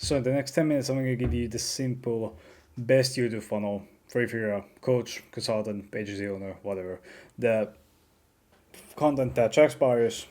So in the next 10 minutes, I'm going to give you the simple best YouTube funnel for if you're a coach, consultant, agency owner, whatever. The content that attracts buyers,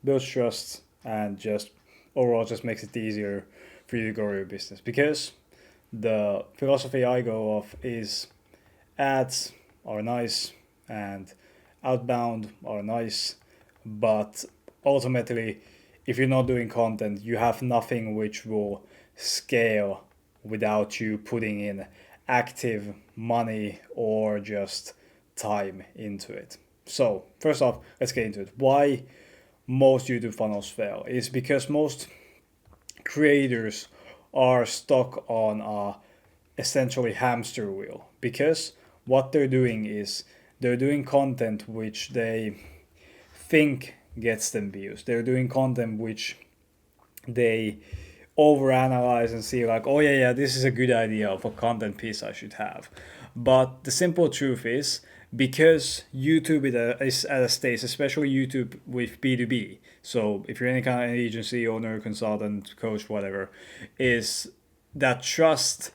builds trust, and just overall just makes it easier for you to grow your business. Because the philosophy I go off is ads are nice and outbound are nice, but ultimately, if you're not doing content, you have nothing which will scale without you putting in active money or just time into it. So, first off, let's get into it. Why most YouTube funnels fail is because most creators are stuck on a essentially hamster wheel, because what they're doing is they're doing content which they think gets them views. They're doing content which they overanalyze and see like, oh yeah, this is a good idea of a content piece I should have. But the simple truth is, because YouTube is at a stage, especially YouTube with B2B, so if you're any kind of agency owner, consultant, coach, whatever, is that trust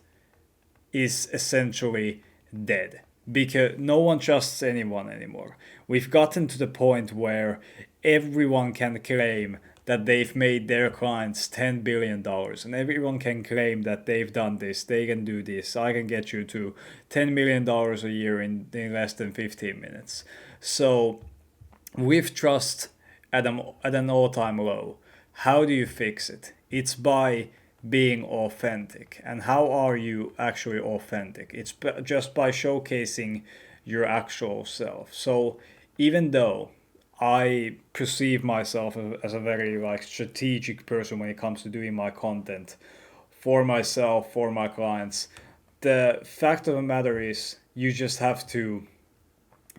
is essentially dead because no one trusts anyone anymore. We've gotten to the point where everyone can claim that they've made their clients $10 billion dollars, and everyone can claim that they've done this, they can do this, I can get you to $10 million dollars a year in less than 15 minutes. So with trust at an all-time low, how do you fix it? It's by being authentic. And how are you actually authentic? It's just by showcasing your actual self. So even though I perceive myself as a very like strategic person when it comes to doing my content for myself, for my clients, the fact of the matter is you just have to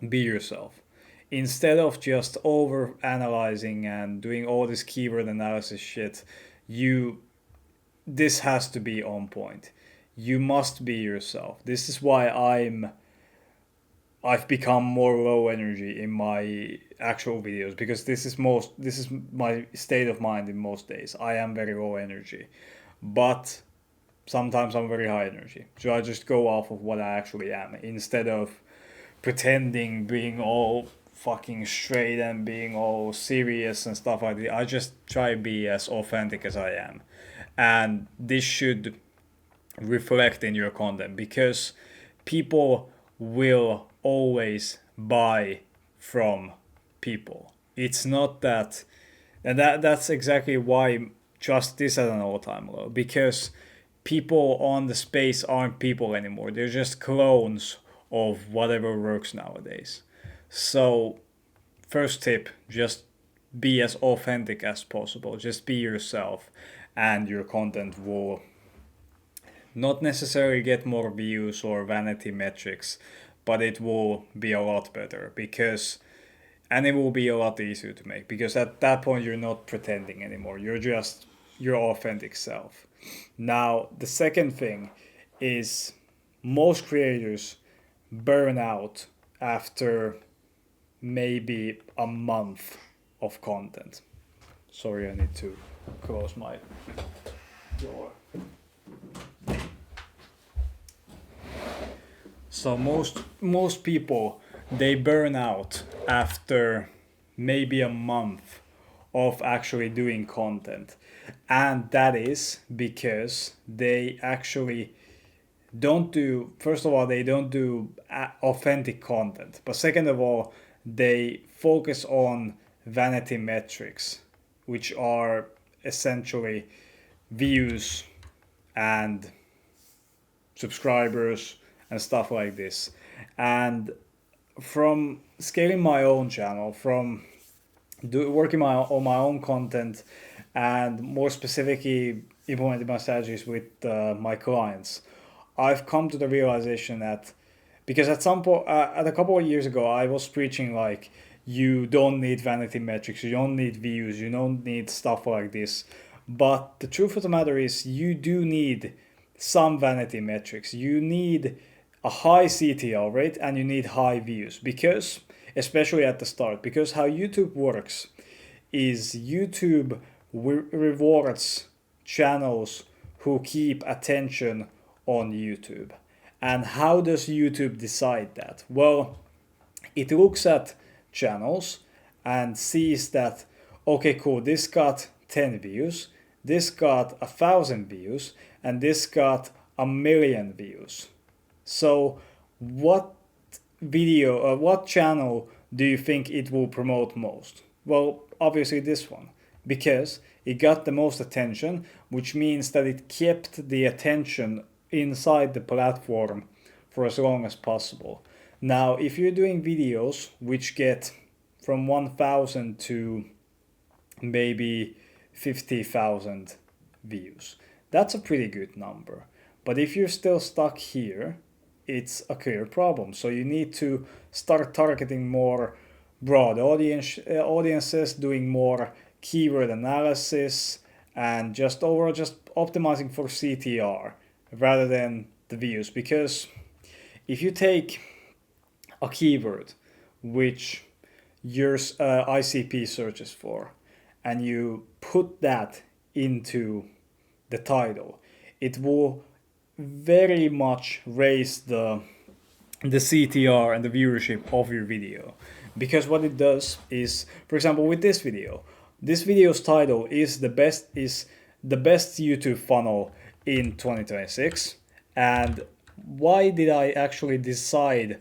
be yourself. Instead of just over analyzing and doing all this keyword analysis shit, you this has to be on point. You must be yourself. This is why I've become more low energy in my actual videos, because this is my state of mind in most days. I am very low energy. But sometimes I'm very high energy. So I just go off of what I actually am instead of pretending being all fucking straight and being all serious and stuff like that. I just try to be as authentic as I am. And this should reflect in your content, because people will always buy from people. It's not that, and that's exactly why trust is at an all-time low, because people on the space aren't people anymore. They're just clones of whatever works nowadays. So, first tip, just be as authentic as possible. Just be yourself, and your content will not necessarily get more views or vanity metrics, but it will be a lot better, because and it will be a lot easier to make, because at that point you're not pretending anymore. You're just your authentic self. Now, the second thing is most creators burn out after maybe a month of content. Sorry, I need to close my door. So most people, they burn out after maybe a month of actually doing content. And that is because they actually don't do, first of all, they don't do authentic content. But second of all, they focus on vanity metrics, which are essentially views and subscribers and stuff like this. And from scaling my own channel, from working on my own content, and more specifically implementing my strategies with my clients, I've come to the realization that, because at some point, at a couple of years ago, I was preaching like, you don't need vanity metrics, you don't need views, you don't need stuff like this. But the truth of the matter is, you do need some vanity metrics. You need a high CTL rate and you need high views, because, especially at the start, because how YouTube works is YouTube rewards channels who keep attention on YouTube. And how does YouTube decide that? Well, it looks at channels and sees that, okay, cool, this got 10 views, this got 1,000 views, and this got 1,000,000 views. So what what channel do you think it will promote most? Well, obviously this one, because it got the most attention, which means that it kept the attention inside the platform for as long as possible. Now, if you're doing videos which get from 1,000 to maybe 50,000 views, that's a pretty good number. But if you're still stuck here, it's a clear problem. So you need to start targeting more broad audiences, doing more keyword analysis, and just overall just optimizing for CTR rather than the views. Because if you take a keyword which your ICP searches for and you put that into the title, it will very much raise the CTR and the viewership of your video. Because what it does is, for example, with this video's title is the best YouTube funnel in 2026. And why did I actually decide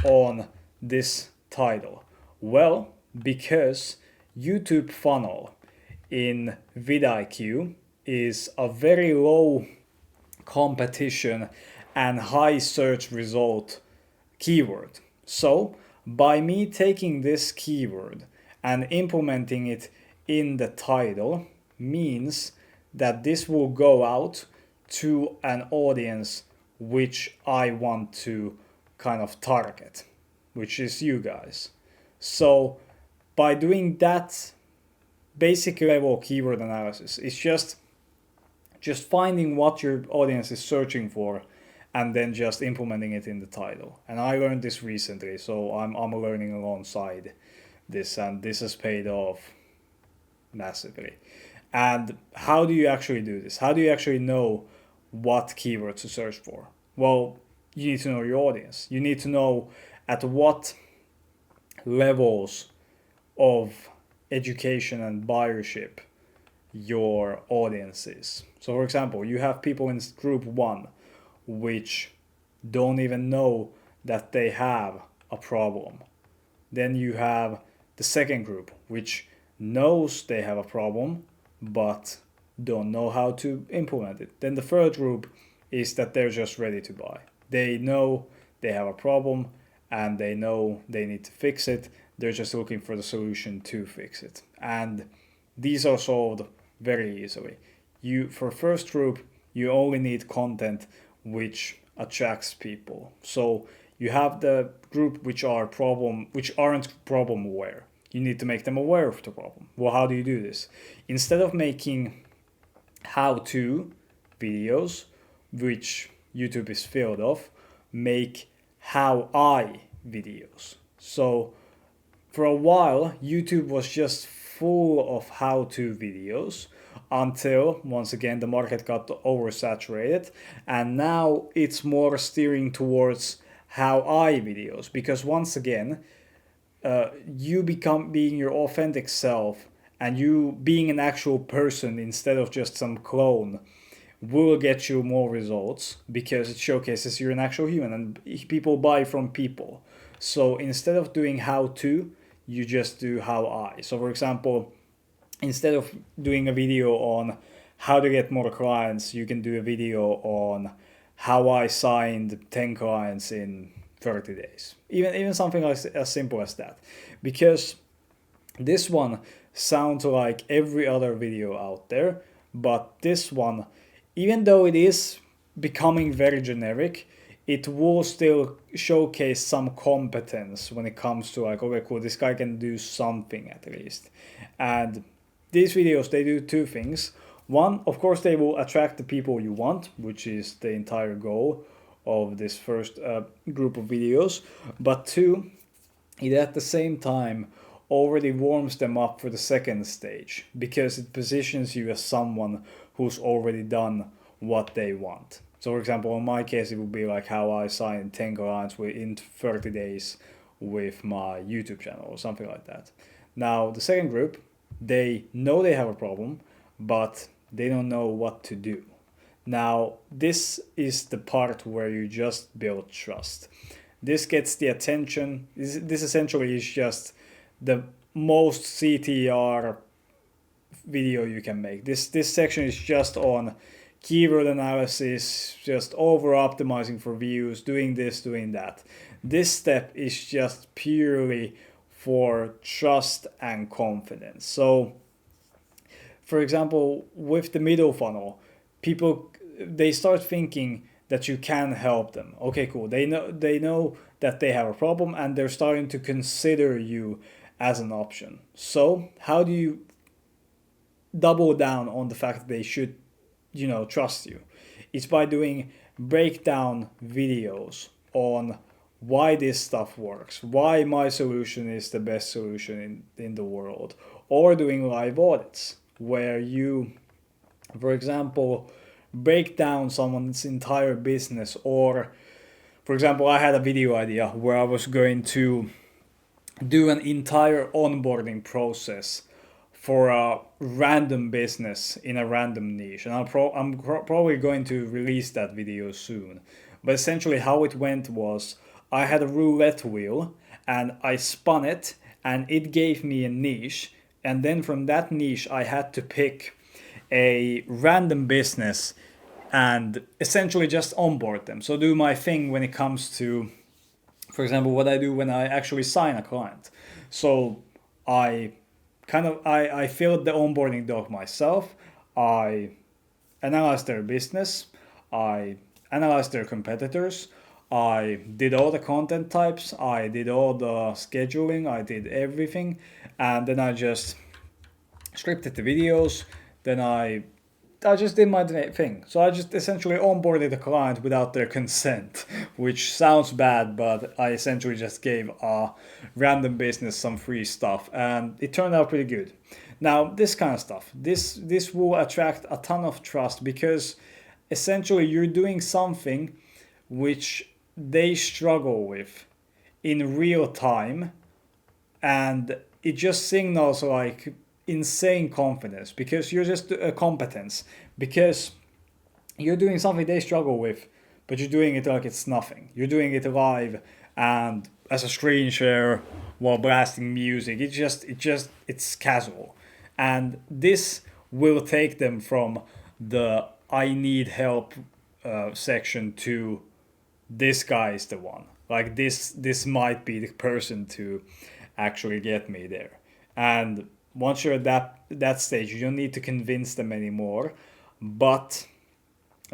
on this title? Well, because YouTube funnel in vidIQ is a very low competition and high search result keyword. So by me taking this keyword and implementing it in the title means that this will go out to an audience which I want to kind of target, which is you guys. So by doing that basic level keyword analysis, it's just finding what your audience is searching for and then just implementing it in the title. And I learned this recently, so I'm learning alongside this, and this has paid off massively. And how do you actually do this? How do you actually know what keywords to search for? Well, you need to know your audience. You need to know at what levels of education and buyership your audience is. So for example, you have people in group 1 which don't even know that they have a problem. Then you have the second group which knows they have a problem but don't know how to implement it. Then the third group is that they're just ready to buy. They know they have a problem and they know they need to fix it. They're just looking for the solution to fix it. And these are solved very easily. For first group, you only need content which attracts people. So you have the group which aren't problem aware. You need to make them aware of the problem. Well, how do you do this? Instead of making how-to videos, which YouTube is filled of, make how-I videos. So for a while, YouTube was just full of how-to videos until, once again, the market got oversaturated. And now it's more steering towards how-I videos. Because once again, you become being your authentic self and you being an actual person instead of just some clone will get you more results because it showcases you're an actual human and people buy from people. So instead of doing how-to, you just do how-I. So for example, instead of doing a video on how to get more clients, you can do a video on how I signed 10 clients in 30 days. Even something as simple as that. Because this one sounds like every other video out there, but this one, even though it is becoming very generic, it will still showcase some competence when it comes to like, okay, cool, this guy can do something at least. And these videos, they do two things. One, of course, they will attract the people you want, which is the entire goal of this first group of videos. But two, it at the same time already warms them up for the second stage because it positions you as someone who's already done what they want. So for example, in my case, it would be like how I sign 10 clients within 30 days with my YouTube channel or something like that. Now, the second group, they know they have a problem, but they don't know what to do. Now, this is the part where you just build trust. This gets the attention. This essentially is just the most CTR video you can make. This section is just on keyword analysis, just over optimizing for views, doing this, doing that. This step is just purely for trust and confidence. So, for example, with the middle funnel, people, they start thinking that you can help them. Okay, cool. They know that they have a problem, and they're starting to consider you as an option. So, how do you double down on the fact that they should, trust you? It's by doing breakdown videos on why this stuff works, why my solution is the best solution in the world, or doing live audits where you, for example, break down someone's entire business. Or, for example, I had a video idea where I was going to do an entire onboarding process for a random business in a random niche, and I'm probably going to release that video soon. But essentially, how it went was I had a roulette wheel and I spun it, and it gave me a niche, and then from that niche I had to pick a random business and essentially just onboard them. So do my thing when it comes to, for example, what I do when I actually sign a client. So I filled the onboarding doc myself. I analyzed their business. I analyzed their competitors. I did all the content types. I did all the scheduling. I did everything. And then I just scripted the videos. Then I just did my thing. So I just essentially onboarded the client without their consent, which sounds bad, but I essentially just gave a random business some free stuff, and it turned out pretty good. Now, this kind of stuff, this will attract a ton of trust, because essentially you're doing something which they struggle with in real time, and it just signals like insane confidence, because you're just a competence, because you're doing something they struggle with, but you're doing it like it's nothing. You're doing it live and as a screen share while blasting music. It's casual, and this will take them from the I need help section to this guy is the one. Like this might be the person to actually get me there. And once you're at that stage, you don't need to convince them anymore, but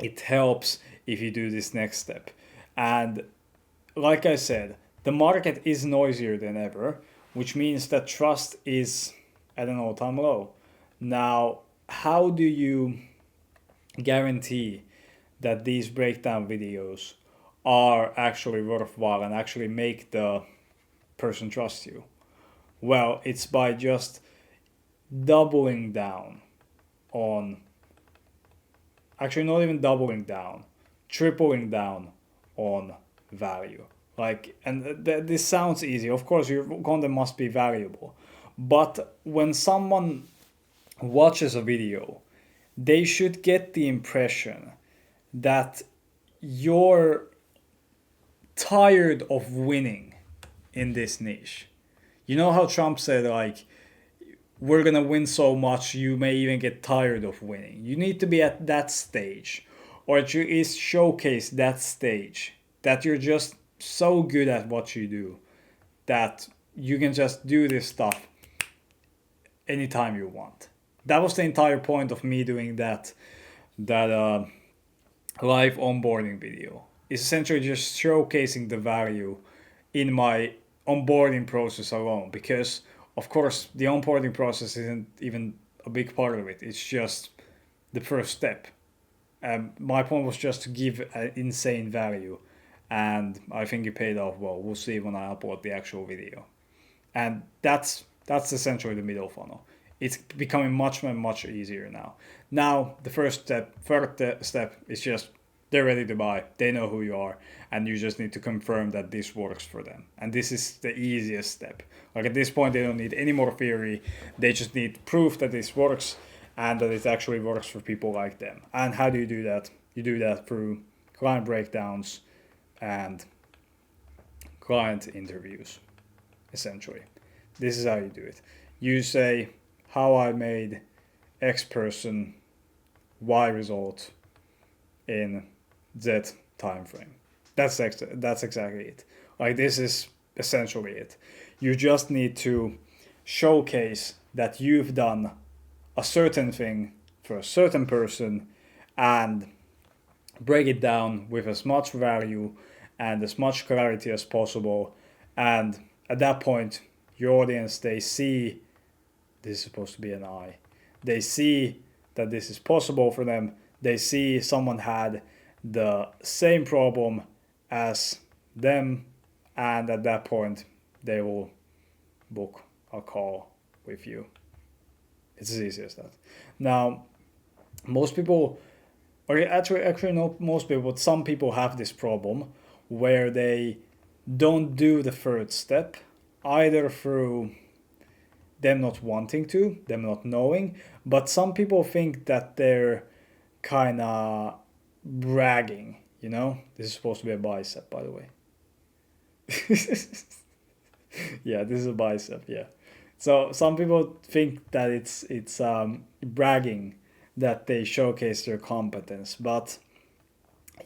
it helps if you do this next step. And like I said, the market is noisier than ever, which means that trust is at an all-time low. Now, how do you guarantee that these breakdown videos are actually worthwhile and actually make the person trust you? Well, it's by just doubling down on, actually not even doubling down, tripling down on value. Like, and this sounds easy. Of course, your content must be valuable, but when someone watches a video, they should get the impression that you're tired of winning in this niche. You know how Trump said, like, we're gonna win so much you may even get tired of winning. You need to be at that stage, or at least showcase that stage, that you're just so good at what you do that you can just do this stuff anytime you want. That was the entire point of me doing that live onboarding video. It's essentially just showcasing the value in my onboarding process alone, because of course the onboarding process isn't even a big part of it. It's just the first step. My point was just to give an insane value, and I think it paid off well. We'll see when I upload the actual video. And that's essentially the middle funnel. It's becoming much easier now. Now the third step is just they're ready to buy. They know who you are, and you just need to confirm that this works for them. And this is the easiest step. Like at this point, they don't need any more theory. They just need proof that this works and that it actually works for people like them. And how do you do that? You do that through client breakdowns and client interviews, essentially. This is how you do it. You say how I made X person Y result in Z time frame. That's exactly it. Like this is essentially it. You just need to showcase that you've done a certain thing for a certain person and break it down with as much value and as much clarity as possible. And at that point, your audience, they see this is supposed to be an eye. They see that this is possible for them. They see someone had the same problem as them, and at that point, they will book a call with you. It's as easy as that. Now, most people, or actually not most people, but some people have this problem where they don't do the third step, either through them not wanting to, them not knowing, but some people think that they're kind of bragging, you know? This is supposed to be a bicep, by the way. Yeah, this is a bicep, yeah. So some people think that it's bragging that they showcase their competence, but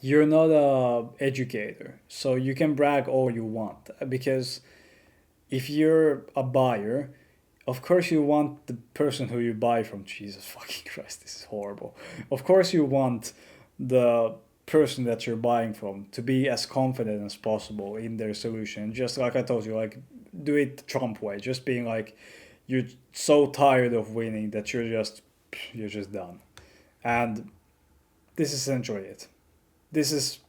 you're not a educator, so you can brag all you want, because if you're a buyer, of course you want the person who you buy from, Jesus fucking Christ, this is horrible. Of course you want the person that you're buying from to be as confident as possible in their solution. Just like I told you, like do it the Trump way, just being like you're so tired of winning that you're just done. And this is essentially it. This is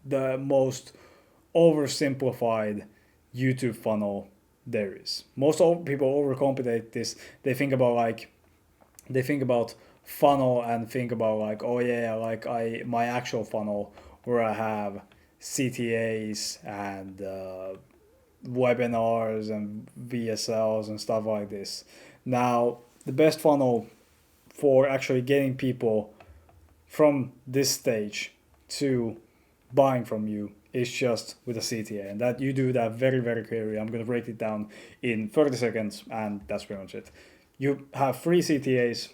the most oversimplified YouTube funnel there is. Most people overcomplicate this. They think about funnel and think about like, oh yeah, like my actual funnel where I have CTAs and webinars and VSLs and stuff like this. Now, the best funnel for actually getting people from this stage to buying from you is just with a CTA, and that you do that very, very clearly. I'm going to break it down in 30 seconds, and that's pretty much it. You have 3 CTAs,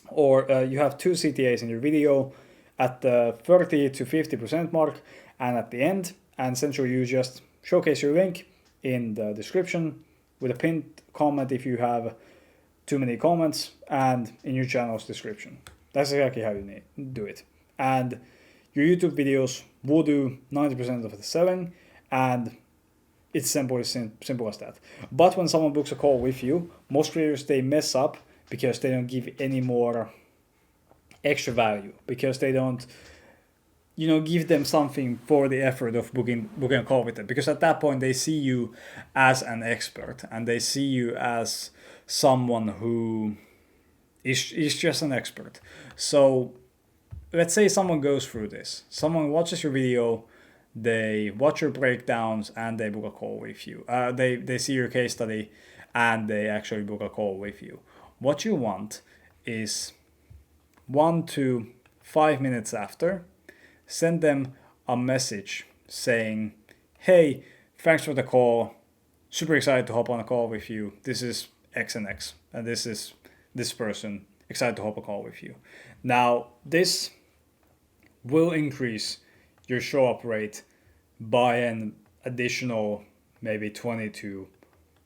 or you have 2 CTAs in your video at the 30 to 50% mark and at the end, and essentially you just showcase your link in the description with a pinned comment if you have too many comments, and in your channel's description. That's exactly how you do it. And your YouTube videos will do 90% of the selling, and it's simple as that. But when someone books a call with you, most creators, they mess up because they don't give any more extra value, because they don't give them something for the effort of booking a call with them, because at that point they see you as an expert and they see you as someone who is just an expert. So let's say someone goes through this, someone watches your video, they watch your breakdowns, and they book a call with you. They see your case study and they actually book a call with you. What you want is 1 to 5 minutes after, send them a message saying, hey, thanks for the call, super excited to hop on a call with you. This is X and X, and this is this person, excited to hop a call with you. Now, this will increase your show up rate by an additional maybe 20 to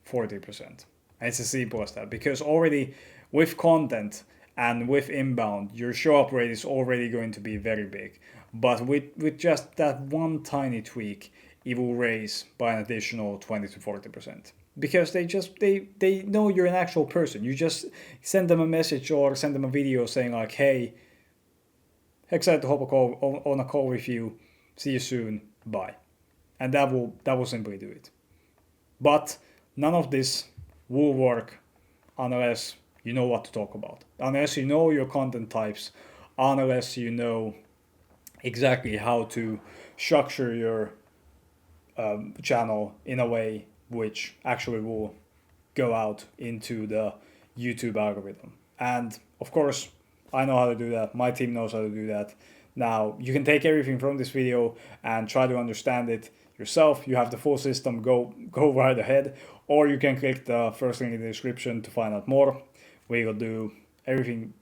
40%. And it's as simple as that, because already with content and with inbound, your show up rate is already going to be very big. But with just that one tiny tweak, it will raise by an additional 20 to 40%. Because they know you're an actual person. You just send them a message or send them a video saying like, hey, excited to hop on a call with you. See you soon. Bye. And that will simply do it. But none of this will work unless you know what to talk about, unless you know your content types, unless you know exactly how to structure your channel in a way which actually will go out into the YouTube algorithm. And of course, I know how to do that. My team knows how to do that. Now, you can take everything from this video and try to understand it yourself. You have the full system, go right ahead. Or you can click the first link in the description to find out more. We will do everything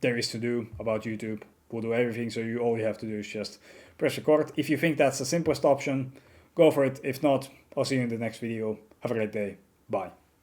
there is to do about YouTube. We'll do everything, so all you have to do is just press record. If you think that's the simplest option, go for it. If not, I'll see you in the next video. Have a great day. Bye.